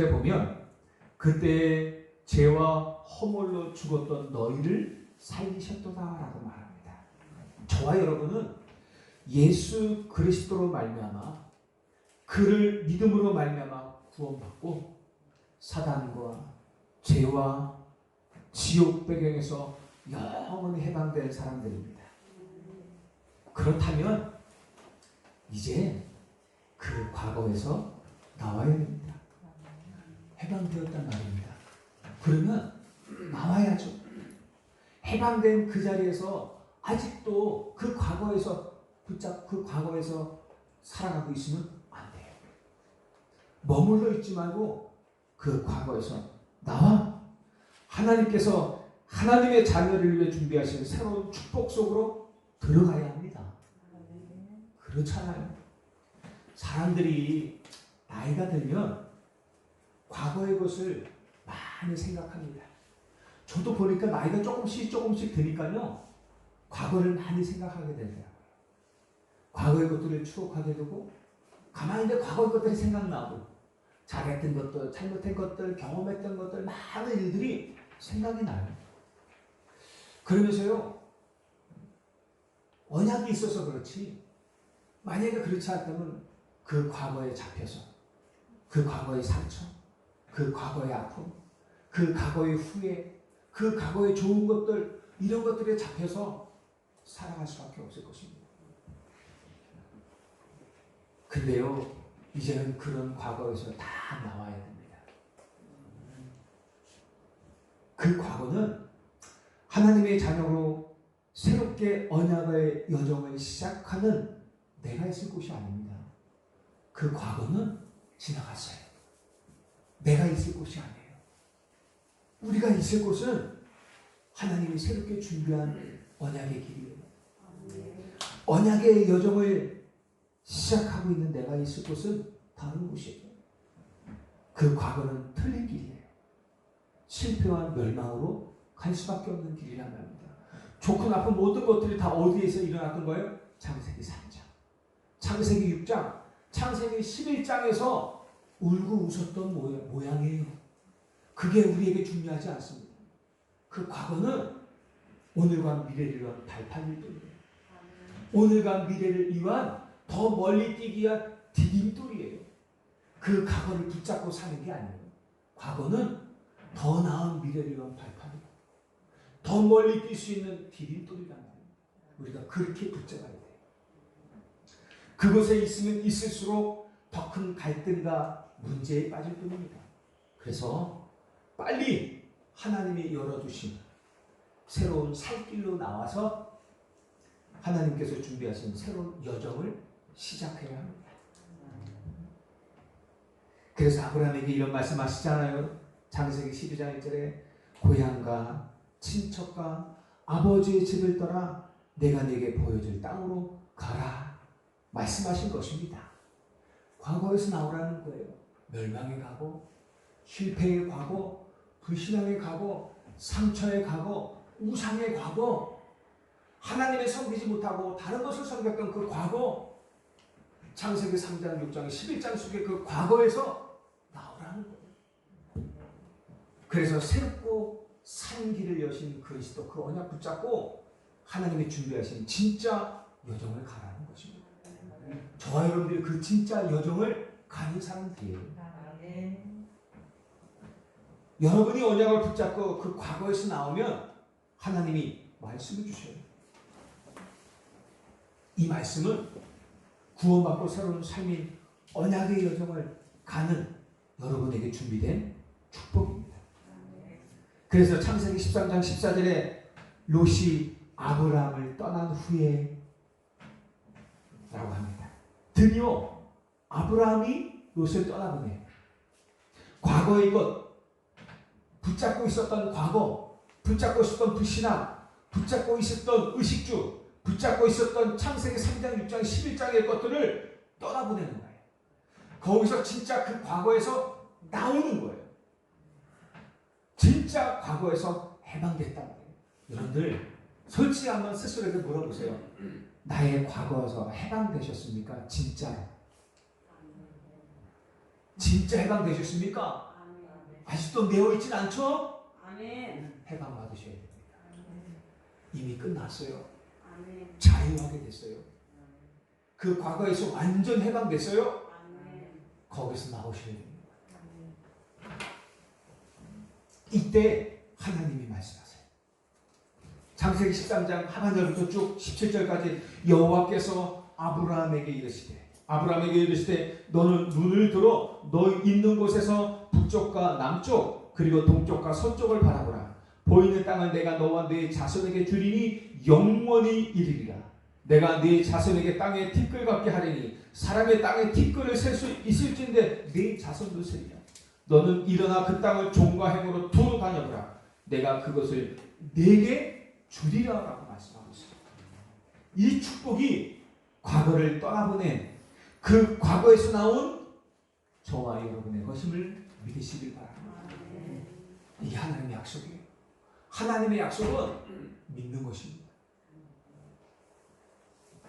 보면 그때 죄와 허물로 죽었던 너희를 살리셨도다라고 말합니다. 저와 여러분은 예수 그리스도로 말미암아 그를 믿음으로 말미암아 구원받고 사단과 죄와 지옥 배경에서 영원히 해방된 사람들입니다. 그렇다면 이제 그 과거에서 나와야 됩니다. 해방되었단 말입니다. 그러면 나와야죠. 해방된 그 자리에서 아직도 그 과거에서 그 과거에서 살아가고 있으면 안 돼요. 머물러 있지 말고 그 과거에서 나와 하나님께서 하나님의 자녀를 위해 준비하신 새로운 축복 속으로 들어가야 합니다. 그렇잖아요. 사람들이 나이가 들면 과거의 것을 많이 생각합니다. 저도 보니까 나이가 조금씩 드니까요. 과거를 많이 생각하게 되더라고요. 과거의 것들을 추억하게 되고 가만히 이제 과거의 것들이 생각나고 잘했던 것들, 잘못한 것들, 경험했던 것들 많은 일들이 생각이 나요. 그러면서요. 언약이 있어서 그렇지 만약에 그렇지 않다면 그 과거에 잡혀서 그 과거의 상처 그 과거의 아픔, 그 과거의 후회, 그 과거의 좋은 것들 이런 것들에 잡혀서 살아갈 수밖에 없을 것입니다. 근데요 이제는 그런 과거에서 다 나와야 됩니다. 그 과거는 하나님의 자녀로 새롭게 언약의 여정을 시작하는 내가 있을 곳이 아닙니다. 그 과거는 지나갔어요. 내가 있을 곳이 아니에요. 우리가 있을 곳은 하나님이 새롭게 준비한 언약의 길이에요. 언약의 여정을 시작하고 있는 내가 있을 곳은 다른 곳이에요. 그 과거는 틀린 길이에요. 실패와 멸망으로 갈 수밖에 없는 길이란 말입니다. 좋고 나쁜 모든 것들이 다 어디에서 일어났던 거예요? 창세기 3장, 창세기 6장, 창세기 11장에서 울고 웃었던 모양이에요. 그게 우리에게 중요하지 않습니다. 그 과거는 오늘과 미래를 위한 발판일 뿐이에요. 오늘과 미래를 위한 더 멀리 뛰기 위한 디딤돌이에요. 그 과거를 붙잡고 사는 게 아니에요. 과거는 더 나은 미래를 위한 발판이에요. 더 멀리 뛸 수 있는 디딤돌이란 말이에요. 우리가 그렇게 붙잡아야 돼요. 그곳에 있으면 있을수록 더 큰 갈등과 문제에 빠질 뿐입니다. 그래서 빨리 하나님이 열어두신 새로운 살 길로 나와서 하나님께서 준비하신 새로운 여정을 시작해야 합니다. 그래서 아브라함에게 이런 말씀하시잖아요. 창세기 12장 1절에 고향과 친척과 아버지의 집을 떠나 내가 네게 보여줄 땅으로 가라 말씀하신 것입니다. 과거에서 나오라는 거예요. 멸망의 과거, 실패의 과거, 불신앙의 과거, 상처의 과거, 우상의 과거, 하나님을 섬기지 못하고 다른 것을 섬겼던 그 과거, 창세기 3장, 6장, 11장 속의 그 과거에서 나오라는 거예요. 그래서 새롭고 산 길을 여신 그리스도 그 언약 붙잡고 하나님이 준비하신 진짜 여정을 가라는 것입니다. 저와 여러분들이 그 진짜 여정을 가는 사람들이에요. 여러분이 언약을 붙잡고 그 과거에서 나오면 하나님이 말씀을 주셔요. 이 말씀은 구원받고 새로운 삶인 언약의 여정을 가는 여러분에게 준비된 축복입니다. 그래서 창세기 13장 14절에 롯이 아브라함을 떠난 후에 라고 합니다. 드디어 아브라함이 롯을 떠나보내요. 과거의 것, 붙잡고 있었던 과거, 붙잡고 있었던 불신앙, 붙잡고 있었던 의식주, 붙잡고 있었던 창세기 3장, 6장, 11장의 것들을 떠나보내는 거예요. 거기서 진짜 그 과거에서 나오는 거예요. 진짜 과거에서 해방됐다는 거예요. 여러분들 솔직히 한번 스스로에게 물어보세요. 나의 과거에서 해방되셨습니까? 진짜요? 진짜 해방되셨습니까? 아직도 내어있진 않죠? 해방 받으셔야 됩니다. 이미 끝났어요. 자유하게 됐어요. 그 과거에서 완전 해방됐어요. 거기서 나오셔야 됩니다. 이때 하나님이 말씀하세요. 창세기 13장 하반절부터 쭉 17절까지 여호와께서 아브라함에게 이르시되 너는 눈을 들어 너 있는 곳에서 북쪽과 남쪽 그리고 동쪽과 서쪽을 바라보라. 보이는 땅을 내가 너와 네 자손에게 주리니 영원히 이르리라. 내가 네 자손에게 땅에 티끌 같게 하리니 사람의 땅에 티끌을 셀 수 있을진데 네 자손도 세리라. 너는 일어나 그 땅을 종과 행으로 두루 다녀보라. 내가 그것을 네게 주리라 라고 말씀하고 있습니다. 이 축복이 과거를 떠나보낸 그 과거에서 나온 저와 여러분의 것임을 믿으시길 바랍니다. 이게 하나님의 약속이에요. 하나님의 약속은 믿는 것입니다.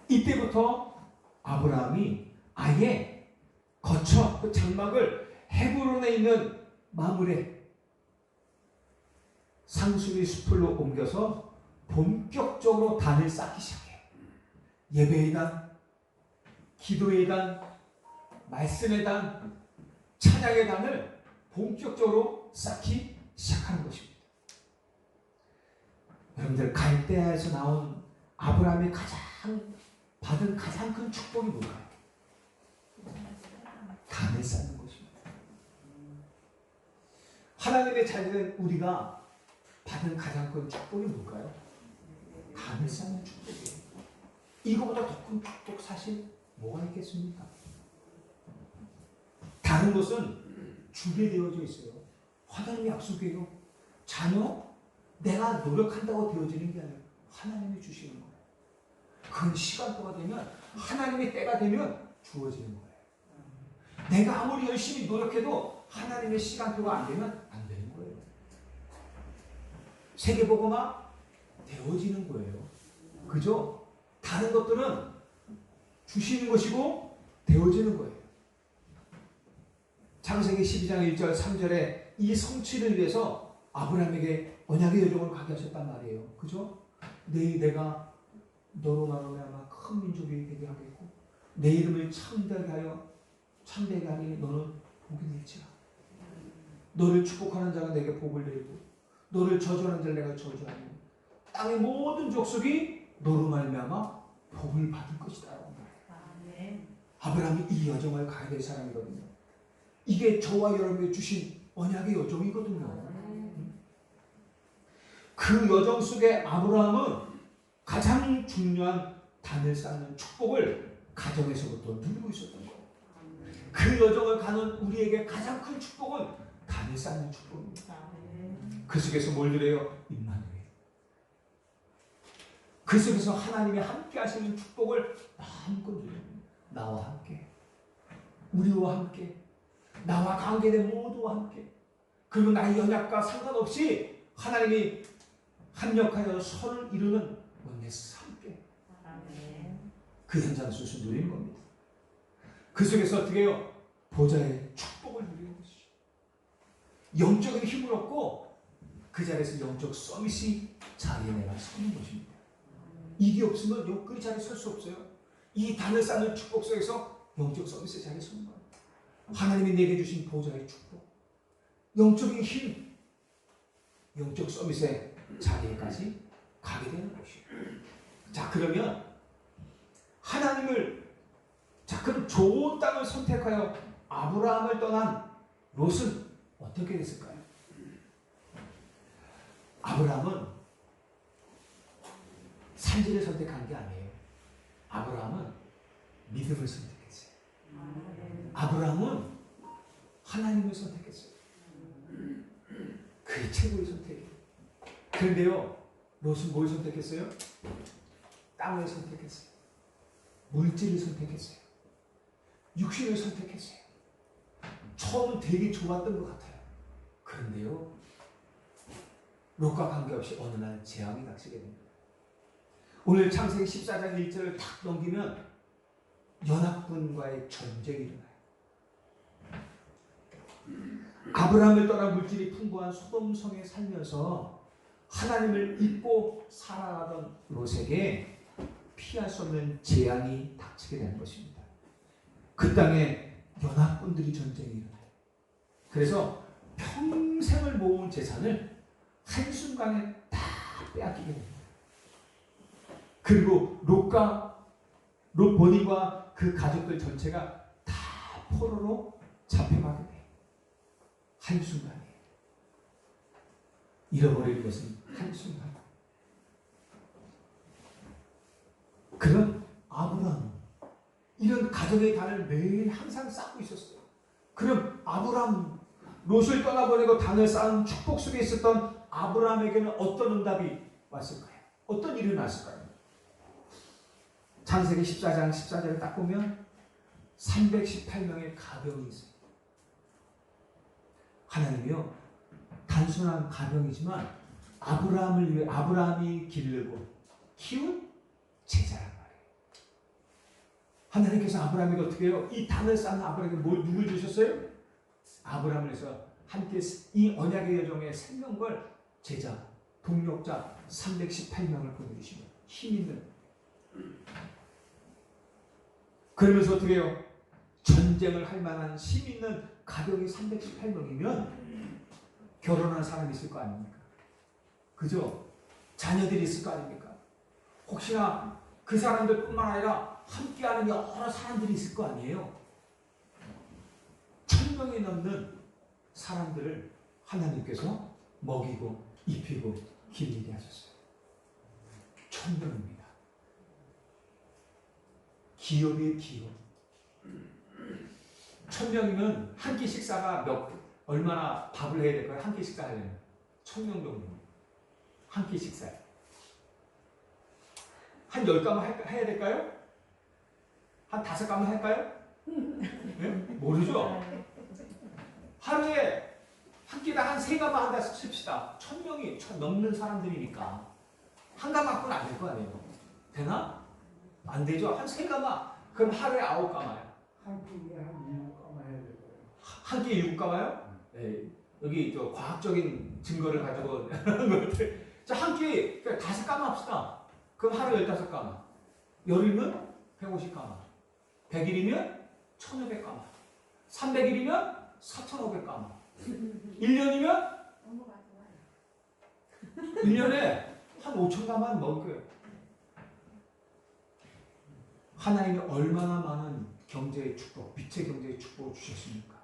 이때부터 아브라함이 아예 거쳐 그 장막을 헤브론에 있는 마므레 상수리 숲으로 옮겨서 본격적으로 단을 쌓기 시작해요. 예배의 단, 기도의 단, 말씀의 단, 찬양의 단을 본격적으로 쌓기 시작하는 것입니다. 여러분들 갈대아에서 나온 아브라함이 받은 가장 큰 축복이 뭘까요? 단을 쌓는 것입니다. 하나님의 자녀된 우리가 받은 가장 큰 축복이 뭘까요? 단을 쌓는 축복이에요. 이거보다 더 큰 축복 사실 뭐가 있겠습니까? 다른 것은 주게 되어져 있어요. 하나님의 약속이에요. 자녀, 내가 노력한다고 되어지는 게 아니라 하나님이 주시는 거예요. 그건 시간표가 되면 하나님의 때가 되면 주어지는 거예요. 내가 아무리 열심히 노력해도 하나님의 시간표가 안 되면 안 되는 거예요. 세계복음화 되어지는 거예요. 그죠? 다른 것들은 주시는 것이고 되어지는 거예요. 창세기 12장 1절 3절에 이 성취를 위해서 아브라함에게 언약의 여정을 가게 하셨단 말이에요. 그죠? 내가 너로 말하면 큰 민족이 되게 하겠고 내 이름을 참되게 하니 너는 복이 될지라. 너를 축복하는 자가 내게 복을 내리고 너를 저주하는 자를 내가 저주하니 땅의 모든 족속이 너로 말미암아 복을 받을 것이다. 아브라함이 이 여정을 가야 될 사람이거든요. 이게 저와 여러분에게 주신 언약의 여정이거든요. 그 여정 속에 아브라함은 가장 중요한 단을 쌓는 축복을 가정에서부터 누리고 있었던 거예요. 그 여정을 가는 우리에게 가장 큰 축복은 단을 쌓는 축복입니다. 그 속에서 뭘 누려요? 임마누엘. 그 속에서 하나님이 함께 하시는 축복을 마음껏 누려요. 나와 함께, 우리와 함께, 나와 관계된 모두와 함께, 그리고 나의 연약과 상관없이 하나님이 합력하여 선을 이루는 원네스 함께 그 현장 속에서 누리는 겁니다. 그 속에서 어떻게 해요? 보좌의 축복을 누리는 것이죠. 영적인 힘을 얻고 그 자리에서 영적 서밋이 자리에 내가 서는 것입니다. 이게 없으면 그 자리에 설 수 없어요. 이 단을 쌓는 축복 속에서 영적 서밋의 자리에 서는 거예요. 하나님이 내게 주신 보좌의 축복, 영적인 힘, 영적 서밋의 자리에까지 가게 되는 것이에요. 자, 그러면 하나님을, 자, 그럼 좋은 땅을 선택하여 아브라함을 떠난 롯은 어떻게 됐을까요? 아브라함은 산지를 선택한 게 아니에요. 아브라함은 믿음을 선택했어요. 아브라함은 하나님을 선택했어요. 그게 최고의 선택이에요. 그런데요, 롯은 뭘 선택했어요? 땅을 선택했어요. 물질을 선택했어요. 육신을 선택했어요. 처음은 되게 좋았던 것 같아요. 그런데요, 롯과 관계없이 어느 날 재앙이 닥치게 됩니다. 오늘 창세기 14장 1절을 탁 넘기면 연합군과의 전쟁이 일어나요. 아브라함을 떠나 물질이 풍부한 소돔성에 살면서 하나님을 잊고 살아가던 롯에게 피할 수 없는 재앙이 닥치게 되는 것입니다. 그 땅에 연합군들이 전쟁이 일어나요. 그래서 평생을 모은 재산을 한순간에 다 빼앗기게 됩니다. 그리고 롯 본인과 그 가족들 전체가 다 포로로 잡혀가게 돼요. 한순간에. 잃어버리는 것은 한순간. 그런 아브라함은 이런 가정의 단을 매일 항상 쌓고 있었어요. 그럼 아브라함, 롯을 떠나보내고 단을 쌓은 축복 속에 있었던 아브라함에게는 어떤 응답이 왔을까요? 어떤 일이 났을까요? 창세기 14장 14절을 딱 보면 318명의 가병이 있어요. 하나님이요, 단순한 가병이지만 아브라함을 위해 아브라함이 기르고 키운 제자란 말이에요. 하나님께서 아브라함에게 어떻게 해요? 이 단을 쌓는 아브라함에게 누굴 주셨어요? 아브라함을 해서 함께 이 언약의 여정에 생명걸 제자, 동력자 318명을 보내주시면 힘 있는. 그러면서 어떻게 해요? 전쟁을 할 만한 힘 있는 가병이 318명이면 결혼한 사람이 있을 거 아닙니까? 그죠? 자녀들이 있을 거 아닙니까? 혹시나 그 사람들뿐만 아니라 함께하는 여러 사람들이 있을 거 아니에요? 1000명이 넘는 사람들을 하나님께서 먹이고 입히고 길리게 하셨어요. 1000명입니다. 기업이에요, 기업. 1000명이면 한 끼 식사가 얼마나 밥을 해야 될까요? 한 끼 식사 하려면 1000명 정도. 한 끼 식사에. 한 10가마 해야 될까요? 한 5가마 할까요? 네? 모르죠? 하루에 한 끼당 한 3가마 한다 칩시다. 1000명이 넘는 사람들이니까 한 가마뿐 안 될 거 아니에요. 되나? 안 되죠. 한 3가마. 그럼 하루에 9가마야. 한 끼에 한 7가마 해야 될 거예요. 한 끼에 7가마요? 네. 여기 저 과학적인 증거를 가지고 하는 것들. 자, 한 끼에 5가마 합시다. 그럼 하루 15가마. 열이면 150가마. 100일이면 1500가마. 300일이면 4500가마. 1년이면 1년에 한 5,000가마는 먹을 거예요. 하나님이 얼마나 많은 경제의 축복, 빛의 경제의 축복을 주셨습니까?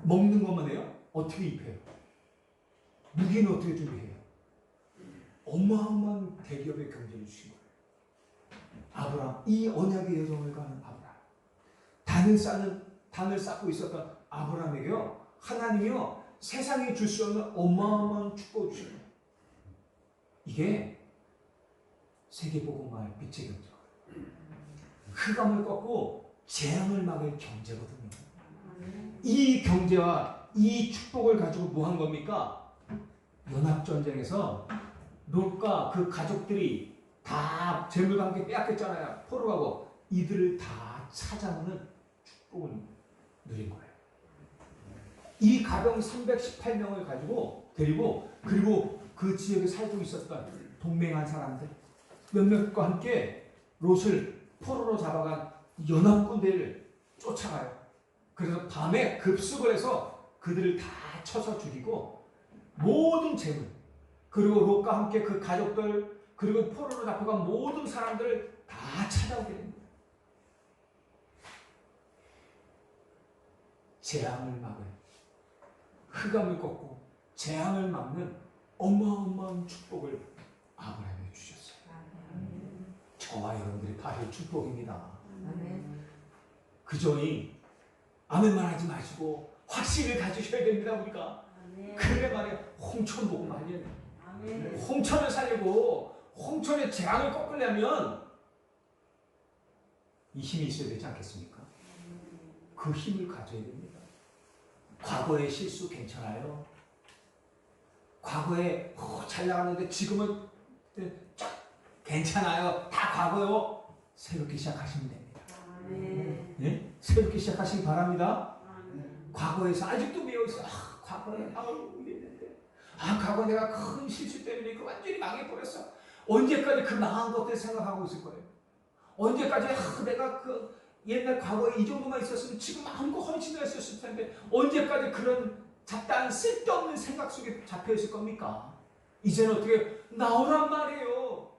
먹는 것만 해요? 어떻게 입혀요? 무기는 어떻게 준비해요? 어마어마한 대기업의 경제를 주신 거예요. 아브라함, 이 언약의 여정을 가는 아브라함. 단을 쌓고 있었던 아브라함에게요, 하나님이요, 세상이 줄 수 없는 어마어마한 축복을 주신 거예요. 이게 세계복음화의 빛의 경제예요. 흑암을 꺾고 재앙을 막을 경제거든요. 이 경제와 이 축복을 가지고 뭐 한 겁니까? 연합전쟁에서 롯과 그 가족들이 다 재물과 함께 빼앗겼잖아요. 포로 가고. 이들을 다 찾아오는 축복을 누린 거예요. 이 가병 318명을 가지고 데리고, 그리고 그 지역에 살고 있었던 동맹한 사람들 몇몇과 함께 롯을 포로로 잡아간 연합군대를 쫓아가요. 그래서 밤에 급습을 해서 그들을 다 쳐서 죽이고 모든 재물, 그리고 롯과 함께 그 가족들, 그리고 포로로 잡혀간 모든 사람들을 다 찾아오게 됩니다. 재앙을 막을, 흑암을 꺾고 재앙을 막는 어마어마한 축복을 아브라함에게 주셨어요. 저와 여러분들이 받을 축복입니다. 그저 아멘만 하지 마시고 확신을 가지셔야 됩니다. 우리가 그래 말해 홍천복음 하려면, 홍천을 살리고 홍천의 재앙을 꺾으려면 이 힘이 있어야 되지 않겠습니까? 그 힘을 가져야 됩니다. 과거의 실수 괜찮아요? 과거에 잘 나갔는데 지금은 쫙 괜찮아요. 다 과거요. 새롭게 시작하시면 됩니다. 네? 새롭게 시작하시기 바랍니다. 과거에서 아직도 매여있어. 과거에 이랬는데, 과거에 내가 큰 실수 때문에 그 완전히 망해버렸어. 언제까지 그 망한 것들 생각하고 있을 거예요. 언제까지 내가 그 옛날 과거에 이 정도만 있었으면 지금 마음껏 헌신했었을 텐데, 언제까지 그런 잡다한 쓸데없는 생각 속에 잡혀있을 겁니까? 이제는 어떻게 나오란 말이에요.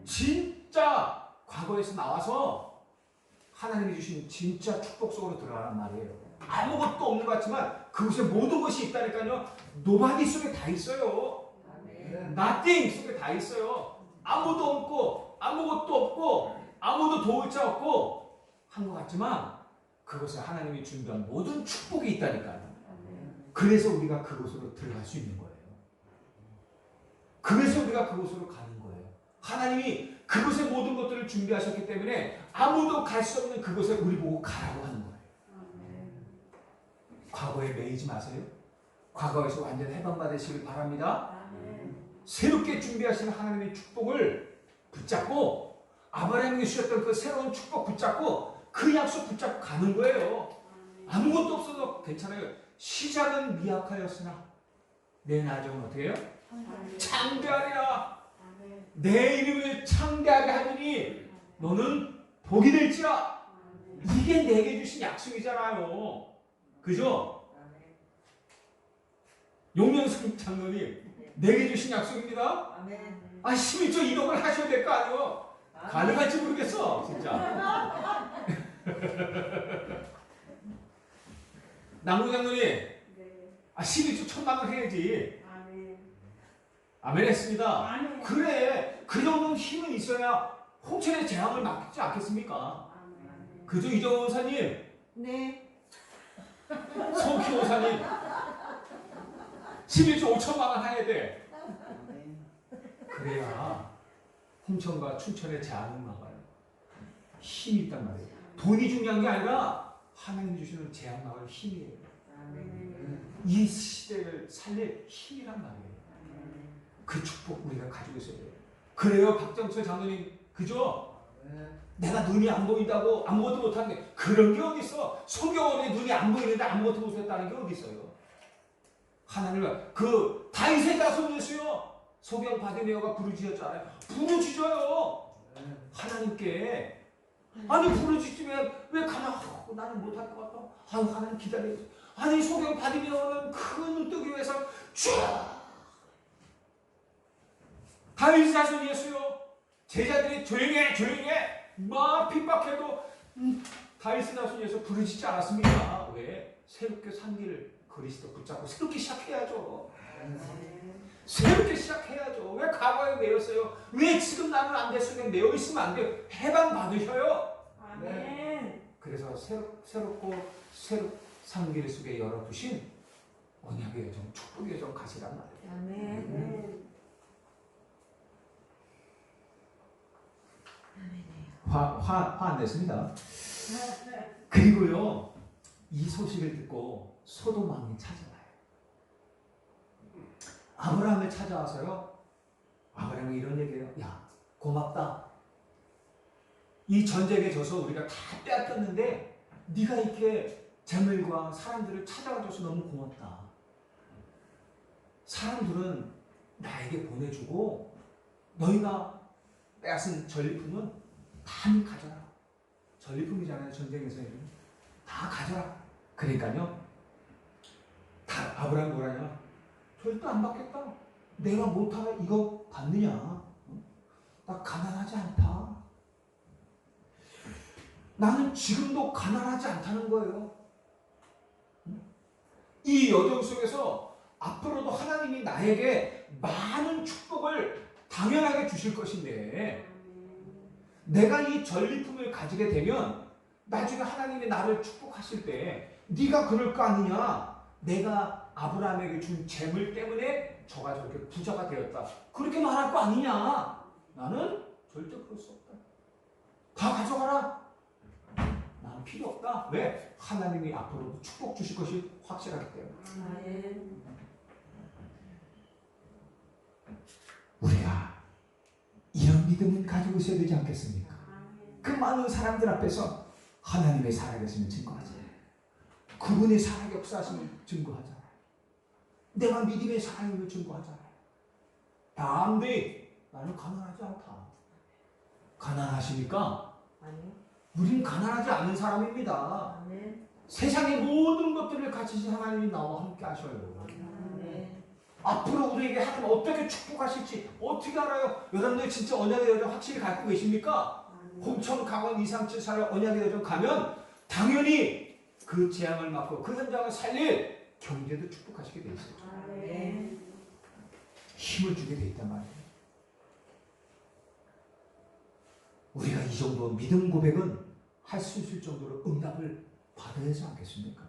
진짜 과거에서 나와서 하나님이 주신 진짜 축복 속으로 들어가란 말이에요. 아무것도 없는 것 같지만 그곳에 모든 것이 있다니까요. 노바디 속에 다 있어요. nothing 속에 다 있어요. 아무도 없고 아무것도 없고 아무도 도울 자 없고 한 것 같지만 그곳에 하나님이 준비한 모든 축복이 있다니까요. 그래서 우리가 그곳으로 들어갈 수 있는 거예요. 그래서 우리가 그곳으로 가는 거예요. 하나님이 그곳에 모든 것들을 준비하셨기 때문에 아무도 갈 수 없는 그곳에 우리 보고 가라고 하는 거예요. 과거에 매이지 마세요. 과거에서 완전 해방받으시길 바랍니다. 새롭게 준비하신 하나님의 축복을 붙잡고 아브라함에게 주셨던 그 새로운 축복 붙잡고 그 약속 붙잡고 가는 거예요. 아무것도 없어도 괜찮아요. 시작은 미약하였으나 내 나중은 어떻게 해요? 창대하리라. 내 이름을 창대하게 하더니 너는 복이 될지라. 이게 내게 주신 약속이잖아요. 그죠? 용명승 장로님 내게 주신 약속입니다. 11조 1억을 하셔야 될 거 아니에요? 가능할지 모르겠어 진짜. 남구 장로님 11조 1,000만 원 해야지. 아멘 했습니다. 그래 그 정도는 힘은 있어야 홍천의 재앙을 막지 않겠습니까? 그죠 이정호 원사님? 네. 성키 원사님 11조 5천만 원 해야 돼. 그래야 홍천과 춘천의 재앙을 막아요. 힘이 있단 말이에요. 돈이 중요한 게 아니라 하나님 주시는 재앙 막을 힘이에요. 이 시대를 살릴 힘이란 말이에요. 그 축복 우리가 가지고 있어야 돼요. 그래요 박정철 장로님 그죠? 내가 눈이 안 보인다고 아무것도 못하는 게 그런 게 어디 있어? 소경원의 눈이 안 보이는데 아무것도 못했다는 게 어디 있어요? 하나님은 그 다윗의 자손 예수요. 소경 바디메오가 부르짖었잖아요. 부르짖어요. 하나님께. 아니 부르짖으면 왜 가만 나는 못할 것 같아. 아유 하나님 기다려야지. 아니 소경 바디메오는 큰 눈뜨기 위해서 쭉 다윗의 자손 예수요. 제자들이 조용해 막 핍박해도 다윗의 자손 예수 부르짖지 않았습니까? 왜? 새롭게 산 길을 그리스도 붙잡고 새롭게 시작해야죠. 새롭게 시작해야죠. 왜 과거에 매였어요? 왜 지금 나는 안 됐으면 매여 있으면 안 돼요? 해방 받으셔요. 그래서 새롭고 산 길 속에 열어두신 언약의 여정, 축복의 여정 가시란 말이에요. 화 안 냈습니다. 그리고요 이 소식을 듣고 소돔 왕이 찾아와요. 아브라함을 찾아와서요. 아브라함이 이런 얘기해요. 야 고맙다. 이 전쟁에 져서 우리가 다 빼앗겼는데 네가 이렇게 재물과 사람들을 찾아와줘서 너무 고맙다. 사람들은 나에게 보내주고 너희가 빼앗은 전리품은 다 가져라. 전리품이잖아요. 전쟁에서는 다 가져라. 그러니까요 다 아브라함이 뭐라냐, 절대 안 받겠다. 내가 못하 이거 받느냐. 나 가난하지 않다. 나는 지금도 가난하지 않다는 거예요. 이 여정 속에서 앞으로도 하나님이 나에게 많은 축복을 당연하게 주실 것인데 내가 이 전리품을 가지게 되면 나중에 하나님이 나를 축복하실 때 네가 그럴 거 아니냐. 내가 아브라함에게 준 재물 때문에 저가 저렇게 부자가 되었다. 그렇게 말할 거 아니냐. 나는 절대 그럴 수 없다. 다 가져가라. 나는 필요 없다. 왜? 하나님이 앞으로 축복 주실 것이 확실하기 때문에. 우리가 이런 믿음을 가지고 있어야 되지 않겠습니까? 그 많은 사람들 앞에서 하나님의 살아계심을 증거하지. 그분의 살아 역사하심을 증거하잖아요. 내가 믿음의 사람임을 증거하잖아요. 안돼, 나는 가난하지 않다. 가난하십니까? 아니요. 우리는 가난하지 않은 사람입니다. 아멘. 세상의 모든 것들을 가지신 하나님이 나와 함께 하셔요. 아멘. 앞으로 우리에게 하나님 어떻게 축복하실지 어떻게 알아요? 여러분들 진짜 언약의 여정 확실히 갖고 계십니까? 홍천, 강원, 237 언약의 여정 가면 당연히 그 재앙을 막고 그 현장을 살릴 경제도 축복하시게 돼 있어요. 아멘. 힘을 주게 돼 있단 말이에요. 우리가 이 정도 믿음 고백은 할 수 있을 정도로 응답을 받아야 하지 않겠습니까?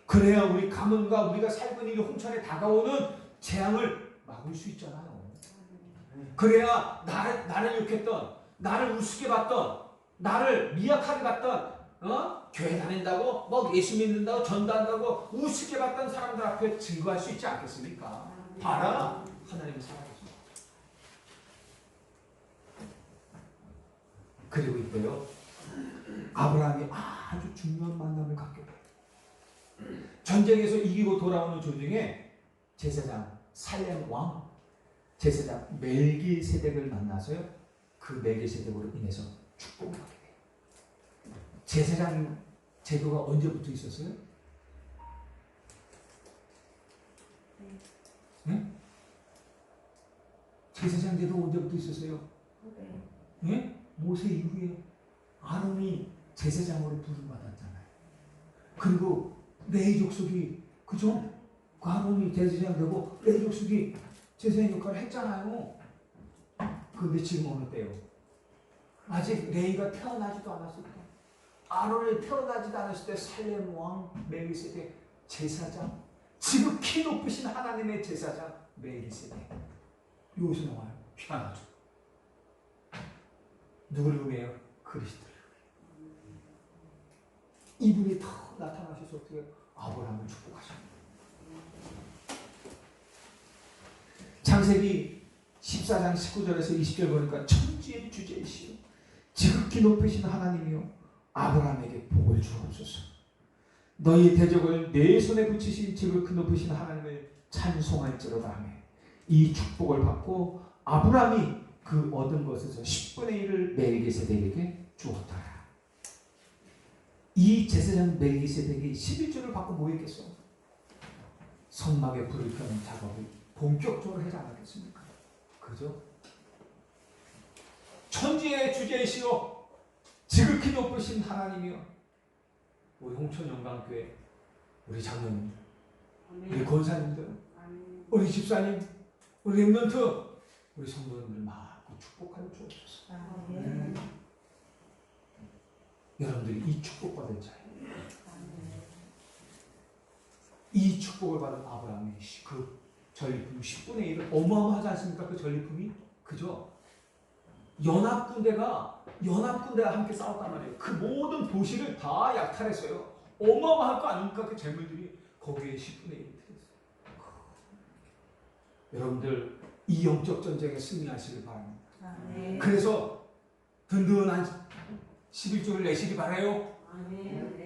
그래야 우리 가문과 우리가 살고 있는 이 홍천에 다가오는 재앙을 막을 수 있잖아요. 그래야 나를 욕했던, 나를 우습게 봤던, 나를 미약하게 봤던, 교회 다닌다고, 뭐 예수 믿는다고, 전도한다고 우습게 봤던 사람들 앞에 증거할 수 있지 않겠습니까? 봐라, 하나님이 살아계십니다. 그리고 이때요, 아브라함이 아주 중요한 만남을 갖게 돼요. 전쟁에서 이기고 돌아오는 도중에 제사장 살렘 왕 제사장 멜기세덱을 만나서요, 그 멜기세덱으로 인해서 축복을 받게 돼요. 제사장 제도가 언제부터 있었어요? 네? 제사장 제도가 언제부터 있었어요? 네? 모세 이후에 아론이 제사장으로 부름받았잖아요. 그리고 레위 족속이, 그죠? 아론이 제사장 되고 레위 족속이 제사장 역할을 했잖아요. 그런데 지금 어느 때요? 아직 레위가 태어나지도 않았을 때, 아론이 태어나지도 않았을 때 살렘 왕 멜기세덱 제사장, 지극히 높으신 하나님의 제사장 멜기세덱, 여기서 나와요. 희한하죠. 누구를 의미해요? 그리스도를. 이분이 더 나타나셔서 어떻게 아브라함을 축복하십니다. 창세기 14장 19절에서 20절 보니까 천지의 주제이시오 지극히 높으신 하나님이요 아브라함에게 복을 주옵소서. 너희 대적을 내 손에 붙이신 지극히 높으신 하나님을 찬송할지로다 하며 이 축복을 받고 아브라함이 그 얻은 것에서 10분의 1을 멜기세덱에게 주었더라. 이 제사장 멜기세덱이 11조를 받고 뭐 했겠어? 성막에 불을 켜는 작업을 본격적으로 하지 않았겠습니까? 그죠? 천지의 주제이시오 지극히 높으신 하나님이요, 우리 홍천영광교회 우리 장로님들, 우리 권사님들, 우리 집사님, 우리 렘넌트, 우리 성도님들 마음껏 축복하여 주옵소서. 여러분들이 이 축복받은 자예요. 이 축복을 받은 아브라함이 그 전리품 10분의 1을 어마어마하지 않습니까? 그 전리품이, 그죠? 연합군대가 함께 싸웠단 말이에요. 그 모든 도시를 다 약탈했어요. 어마어마할 거 아닙니까? 그 재물들이 거기에 10분의 1이 들었어요. 여러분들 이 영적 전쟁에 승리하시길 바랍니다. 그래서 든든한 11조를 내시기 바라요.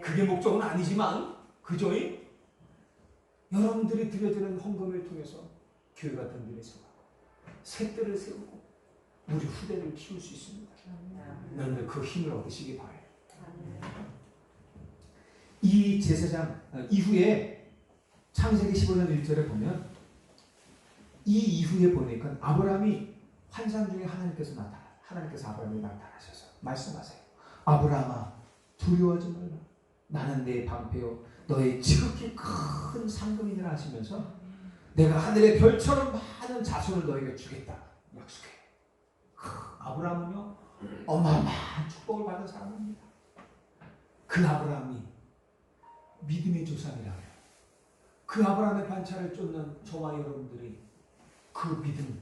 그게 목적은 아니지만, 그죠? 여러분들이 드려지는 헌금을 통해서 교회가 든든해져가고 새들을 세우고 우리 후대를 키울 수 있습니다. 여러분들 그 힘을 얻으시기 바라요. 이 제사장 이후에 창세기 15장 1절에 보면, 이 이후에 보니까 아브라함이 환상 중에 하나님께서 아브라함에 나타나셔서 말씀하세요. 아브라함아 두려워하지 말라. 나는 내 방패요 너의 지극히 큰 상급이니라 하시면서 내가 하늘의 별처럼 많은 자손을 너에게 주겠다 약속해. 아브라함은요 어마어마한 축복을 받은 사람입니다. 그 아브라함이 믿음의 조상이라고 해요. 그 아브라함의 반차를 쫓는 저와 여러분들이 그 믿음,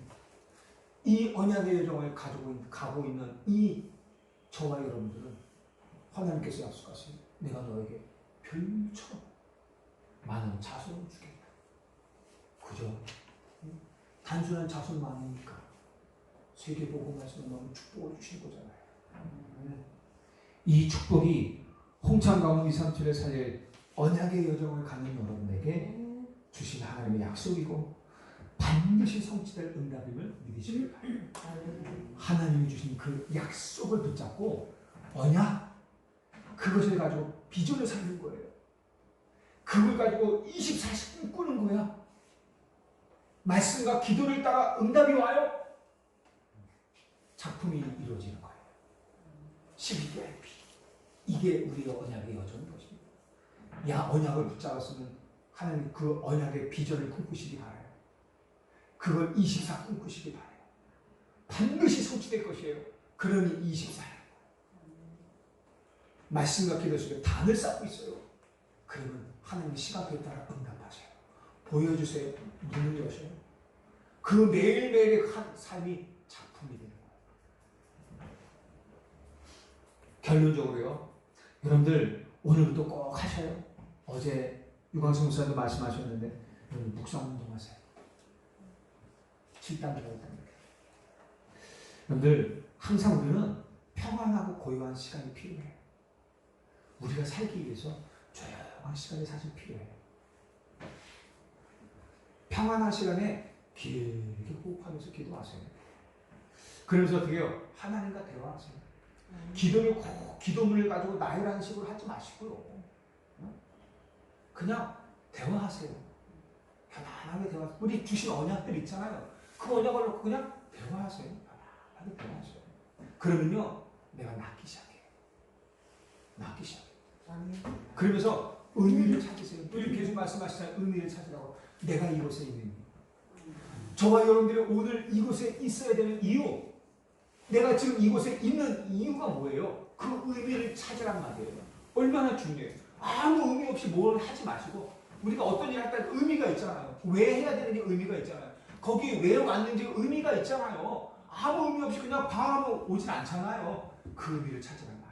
이 언약의 여정을 가고 있는 이 저와 여러분들은 하나님께서 약속하신 내가 너에게 별처럼 많은 자손을 주겠다. 그죠? 단순한 자손만 아니니까 세계복음에서는 너무 축복을 주신 거잖아요. 이 축복이 홍천 강원 237에 살릴 언약의 여정을 가는 여러분에게 주신 하나님의 약속이고 반드시 성취될 응답임을 믿으시길 바랍니다. 하나님이 주신 그 약속을 붙잡고 언약, 그것을 가지고 비전을 삼는 거예요. 그걸 가지고 24시간 꾸는 거야. 말씀과 기도를 따라 응답이 와요. 작품이 이루어지는 거예요. 12개의 피. 이게 우리의 언약의 여정인 것입니다. 야, 언약을 붙잡았으면 하나님 그 언약의 비전을 꿈꾸시기 바라요. 그걸 24 꿈꾸시기 바라요. 반드시 성취될 것이에요. 그러니 24. 말씀과 기도 속에 단을 쌓고 있어요. 그러면 하나님의 시각에 따라 응답하세요. 보여주세요. 눈을 여셔요. 그 매일매일의 삶이 작품이 되는 거예요. 결론적으로요. 여러분들 오늘부터 꼭 하셔요. 어제 유광성 목사도 말씀하셨는데 여러분 묵상 운동하세요. 7단 기도했답니다. 여러분들 항상 우리는 평안하고 고요한 시간이 필요해요. 우리가 살기 위해서 조용한 시간이 사실 필요해요. 평안한 시간에 길게 호흡하면서 기도하세요. 그러면서 어떻게 해요? 하나님과 대화하세요. 기도를 꼭 기도문을 가지고 나열하는 식으로 하지 마시고요. 그냥 대화하세요. 편안하게 대화. 우리 주신 언약들 있잖아요. 그 언약을 놓고 그냥 대화하세요. 편안하게 대화하세요. 그러면요, 내가 낫기 시작해요. 낫기 시작해요. 그러면서 의미를 찾으세요. 우리 계속 말씀하시잖아요. 의미를 찾으라고. 내가 이곳에 있는 이유. 저와 여러분들이 오늘 이곳에 있어야 되는 이유. 내가 지금 이곳에 있는 이유가 뭐예요? 그 의미를 찾으란 말이에요. 얼마나 중요해요. 아무 의미 없이 뭘 하지 마시고 우리가 어떤 일을 할 때 의미가 있잖아요. 왜 해야 되는지 의미가 있잖아요. 거기에 왜 왔는지 의미가 있잖아요. 아무 의미 없이 그냥 방하면 오진 않잖아요. 그 의미를 찾으란 말이에요.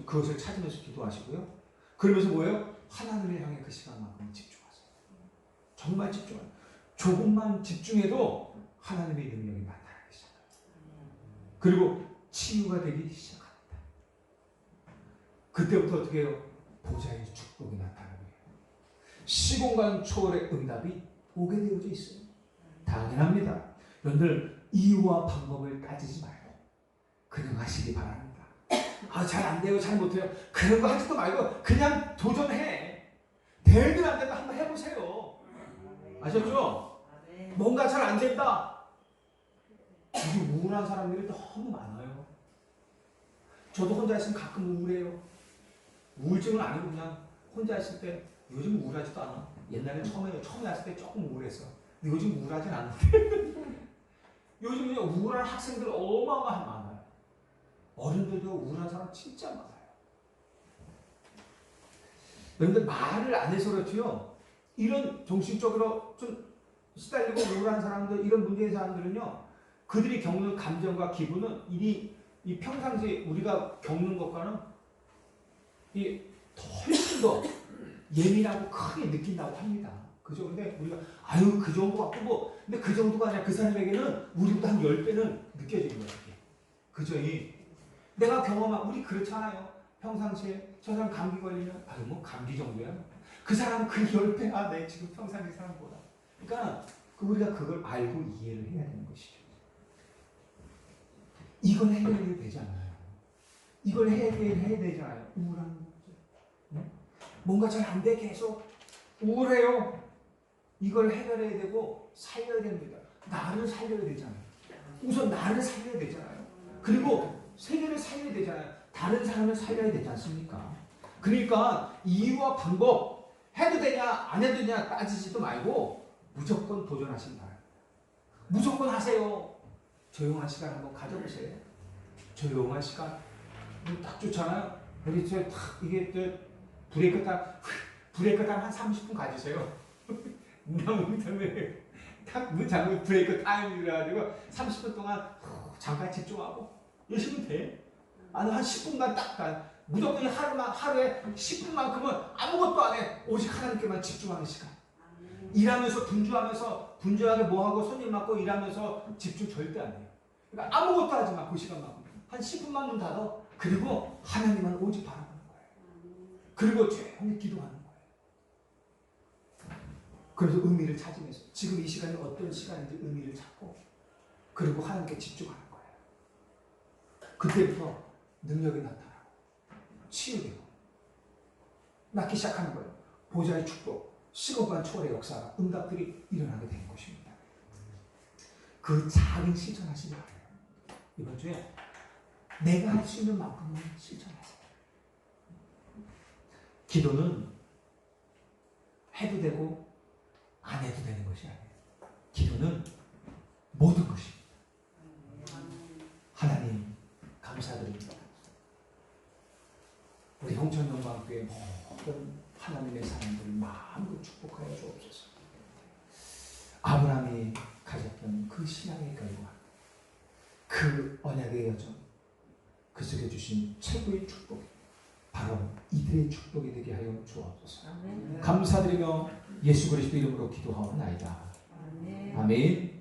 그것을 찾으면서 기도하시고요. 그러면서 뭐예요? 하나님을 향해 그 시간만큼 집중하세요. 정말 집중하세요. 조금만 집중해도 하나님의 능력이 나타나기 시작해요. 그리고 치유가 되기 시작합니다. 그때부터 어떻게 해요? 보좌의 축복이 나타나는 거예요. 시공간 초월의 응답이 오게 되어져 있어요. 당연합니다. 여러분들 이유와 방법을 따지지 말고 그냥 하시기 바랍니다. 아, 잘 안 돼요, 잘 못해요. 그런 거 하지도 말고 그냥 도전해. 되든 안 되든 한번 해보세요. 아셨죠? 뭔가 잘 안 된다. 요즘 우울한 사람들이 너무 많아요. 저도 혼자 있으면 가끔 우울해요. 우울증은 아니고 그냥 혼자 있을 때 요즘 우울하지도 않아. 옛날에 처음에 왔을 때 조금 우울했어. 근데 요즘 우울하진 않는데. 요즘 그냥 우울한 학생들 어마어마한 많아요. 어른들도 우울한 사람 진짜 많아요. 여러분들 말을 안 해서 그렇지요. 이런 정신적으로 좀 시달리고 우울한 사람들, 이런 문제의 사람들은요, 그들이 겪는 감정과 기분은 이 평상시 우리가 겪는 것과는 훨씬 더 예민하고 크게 느낀다고 합니다. 그죠? 근데 우리가 아유 그 정도 갖고 뭐 근데 그 정도가 아니라 그 사람에게는 우리보다 한 10배는 느껴지는 거예요. 그죠? 내가 경험한 우리 그렇잖아요. 평상시에 저 사람 감기 걸리면 아유 뭐 감기 정도야. 그 사람 그 10배가 내 지금 평상시 사람보다. 그러니까 우리가 그걸 알고 이해를 해야 되는 것이죠. 이걸 해결해야 되잖아요. 이걸 해결해야 되잖아요. 우울한 거죠. 네? 뭔가 잘 안 돼 계속 우울해요. 이걸 해결해야 되고 살려야 됩니다. 나를 살려야 되잖아요. 우선 나를 살려야 되잖아요. 그리고 세계를 살려야 되잖아요. 다른 사람을 살려야 되지 않습니까? 그러니까 이유와 방법 해도 되냐 안 해도 되냐 따지지도 말고 무조건 도전하시기 바랍니다. 무조건 하세요. 조용한 시간 한번 가져보세요. 조용한 시간 딱 좋잖아요. 여기 이게 브레이크 타임 한 30분 가지세요. 문 때문에 딱 문 잠그고 브레이크 타임이라 가지고 30분 동안 잠깐 집중하고 이러시면 돼. 아니 한 10분간 딱 무조건 하루에 10분만큼은 아무것도 안 해. 오직 하나님께만 집중하는 시간. 일하면서 분주하게 뭐하고 손님 맡고 일하면서 집중 절대 안 해요. 그러니까 아무것도 하지 마. 그 시간만큼. 한 10분만 문 닫아. 그리고 하나님만 오직 바라보는 거예요. 그리고 조용히 기도하는 거예요. 그래서 의미를 찾으면서 지금 이 시간이 어떤 시간인지 의미를 찾고 그리고 하나님께 집중하는 거예요. 그때부터 능력이 나타나고 치유되고 낫기 시작하는 거예요. 보좌의 축복, 시간반 초월의 역사가 응답들이 일어나게 된 것입니다. 그 작은 실천하시기 바라요. 이번 주에 내가 할 수 있는 만큼만 실천하세요. 기도는 해도 되고 안 해도 되는 것이 아니에요. 기도는 모든 것입니다. 하나님 감사드립니다. 우리 홍천영광교회 모든 하나님의 사람들을 마음으로 축복하여 주옵소서. 아브라함이 가졌던 그 신앙의 결과, 그 언약의 여정, 그 속에 주신 최고의 축복, 바로 이들의 축복이 되게 하여 주옵소서. 감사드리며 예수 그리스도 이름으로 기도하옵나이다. 아멘.